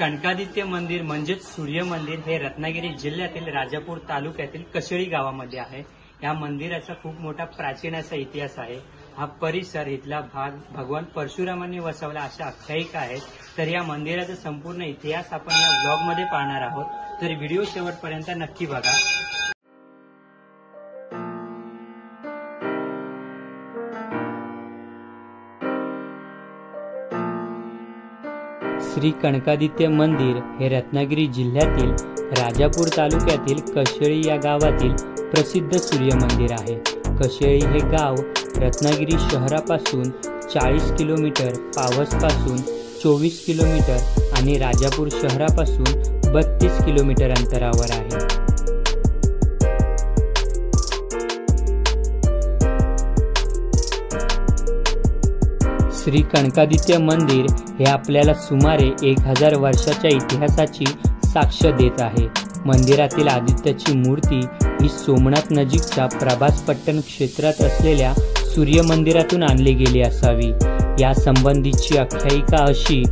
कनकादित्य मंदिर म्हणजेच सूर्य मंदिर हे रत्नागिरी जिल्ह्यातील राजापूर तालुक्यातील कशेळी गावामध्ये आहे। या मंदिराचा खूप मोठा प्राचीन असा इतिहास आहे। हा परिसर इथला भाग भगवान परशुरामांनी वसवला अशा आख्यायिका आहेत। तर या मंदिराचा संपूर्ण इतिहास आपण या ब्लॉग मध्ये पाहणार आहोत, तर व्हिडिओ शेवटपर्यंत नक्की बघा। श्री कनकादित्य मंदिर हे रत्नागिरी जिल्ह्यातील राजापूर तालुक्यातील कशेळी या गावातील प्रसिद्ध सूर्य मंदिर आहे। कशेळी हे गाव रत्नागिरी शहरापासून 40 किलोमीटर, पावसपासून 24 किलोमीटर आणि राजापूर शहरापासून 32 किलोमीटर अंतरावर आहे। श्री कनकादित्य मंदिर हे आपल्याला सुमारे 1000 वर्षाच्या इतिहासाची साक्ष देत आहे। मंदिरातील आदित्याची मूर्ती ही सोमनाथ नजीकच्या प्रभासपट्टण क्षेत्रात असलेल्या सूर्य मंदिरातून आणली गेली असावी। या संबंधीची आख्यायिका अशी,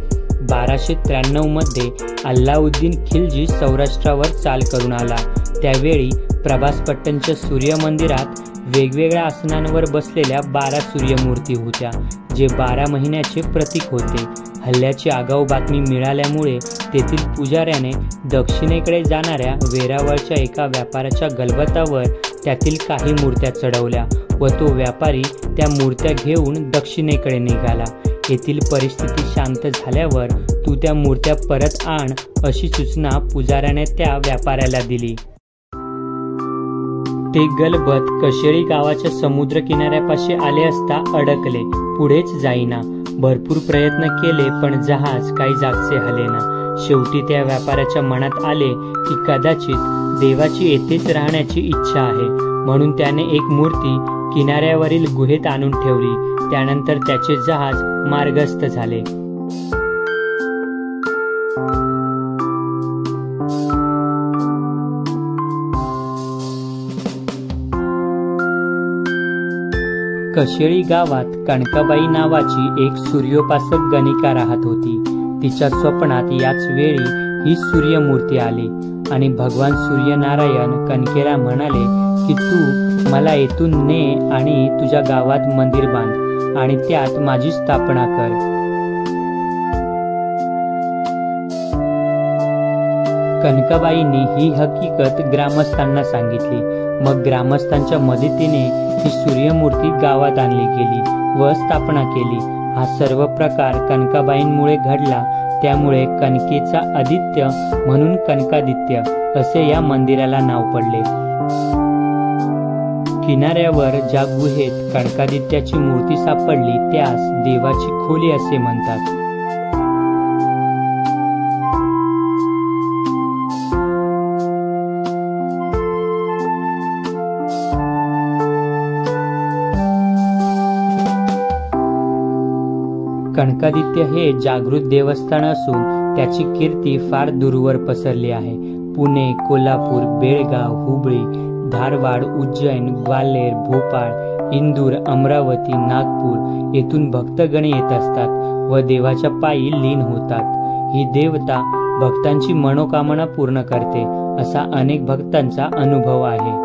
1293 मध्ये अल्लाउद्दीन खिलजी सौराष्ट्रावर चाल करून आला। त्यावेळी प्रभासपट्टणच्या सूर्य मंदिरात वेगवेगळ्या आसनांवर बसलेल्या 12 सूर्यमूर्ती होत्या, जे 12 महिन्याचे प्रतीक होते। हल्ल्याची आगाऊ बातमी मिळाल्यामुळे तेथील पुजाऱ्याने दक्षिणेकडे जाणाऱ्या वेरावळच्या एका व्यापाऱ्याच्या गलबतावर त्यातील काही मूर्त्या चढवल्या व तो व्यापारी त्या मूर्त्या घेऊन दक्षिणेकडे निघाला। येथील परिस्थिती शांत झाल्यावर तू त्या मूर्त्या परत आण अशी सूचना पुजाऱ्याने त्या व्यापाऱ्याला दिली। ते गलबत कशेळी गावाच्या समुद्र किनाऱ्यापाशी आले असता अडकले, पुढेच जाईना। भरपूर प्रयत्न केले पण जहाज काही जागचे हलेना। शेवटी त्या व्यापाऱ्याच्या मनात आले की कदाचित देवाची येथेच राहण्याची इच्छा आहे, म्हणून त्याने एक मूर्ती किनाऱ्यावरील गुहेत आणून ठेवली। त्यानंतर त्याचे जहाज मार्गस्थ झाले। कशेळी गावात कनकाबाई नावाची एक सूर्योपासक गणिका राहत होती। तिच्या स्वप्नात याच वेळी ही सूर्यमूर्ती आली आणि भगवान सूर्यनारायण कणकेला म्हणाले की तू मला येथून ने आणि तुझ्या गावात मंदिर बांध आणि त्यात माझी स्थापना कर। कनकाबाईंनी ही हकीकत ग्रामस्थांना सांगितली। मग ग्रामस्थांच्या मदतीने ही सूर्यमूर्ती गावात आणली गेली व स्थापना केली। हा सर्व प्रकार कनकाबाईंमुळे घडला, त्यामुळे कनकेचा आदित्य म्हणून कनकादित्य असे या मंदिराला नाव पडले। किनाऱ्यावर ज्या गुहेत कनकादित्याची मूर्ती सापडली त्यास देवाची खोली असे म्हणतात। कनकादित्य हे जागृत देवस्थान असून त्याची कीर्ती फार दूरवर पसरली आहे। पुणे, कोल्हापूर, बेळगाव, हुबळी, धारवाड, उज्जैन, ग्वाल्हेर, भोपाळ, इंदूर, अमरावती, नागपूर येथून भक्तगण येत असतात व देवाच्या पायी लीन होतात। ही देवता भक्तांची मनोकामना पूर्ण करते असा अनेक भक्तांचा अनुभव आहे।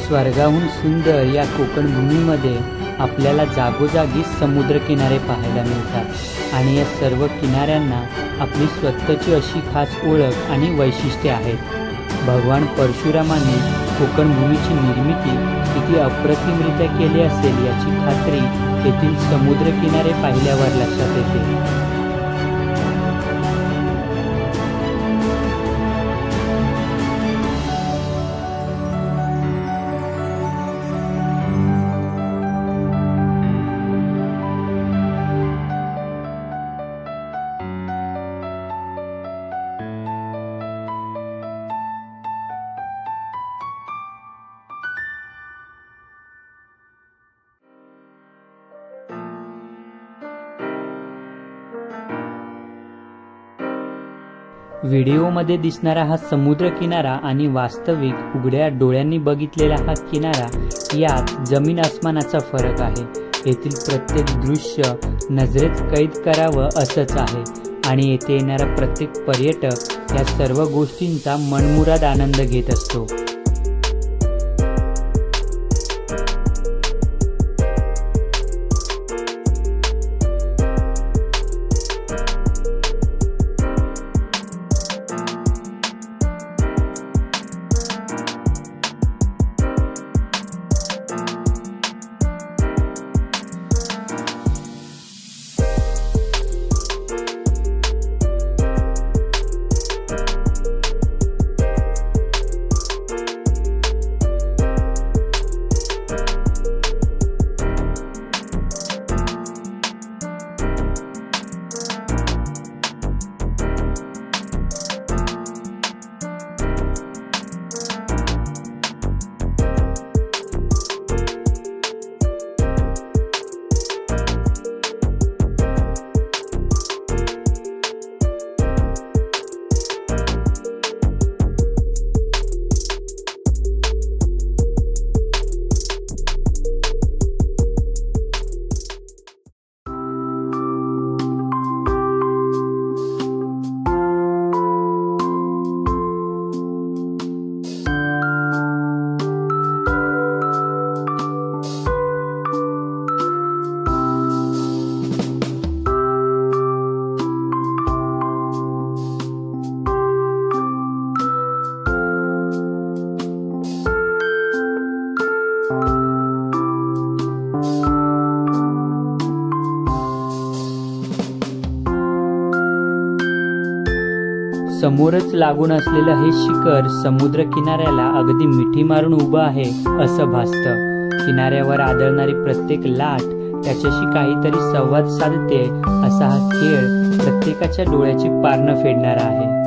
स्वर्गाहून सुंदर या कोकण भूमीमध्ये आपल्याला जागोजागी समुद्रकिनारे पाहायला मिळतात आणि या सर्व किनाऱ्यांना आपली स्वतःची अशी खास ओळख आणि वैशिष्ट्ये आहेत. भगवान परशुरामाने कोकण भूमीची निर्मिती किती अप्रतिमरित्या केली असेल याची खात्री येथील समुद्रकिनारे पाहिल्यावर लक्षात येते. व्हिडिओमध्ये दिसणारा हा समुद्र किनारा आणि वास्तविक उघड्या डोळ्यांनी बघितलेला हा किनारा यात जमीन आसमानाचा फरक आहे. येथील प्रत्येक दृश्य नजरेत कैद करावं असंच आहे आणि येथे येणारा प्रत्येक पर्यटक या सर्व गोष्टींचा मनमुराद आनंद घेत असतो. समोरच लागून असलेलं हे शिखर समुद्र किनाऱ्याला अगदी मिठी मारून उभं आहे असं भासतं. किनाऱ्यावर आदळणारी प्रत्येक लाट त्याच्याशी काहीतरी संवाद साधते असा हा खेळ प्रत्येकाच्या डोळ्याची पारणं फेडणारा आहे.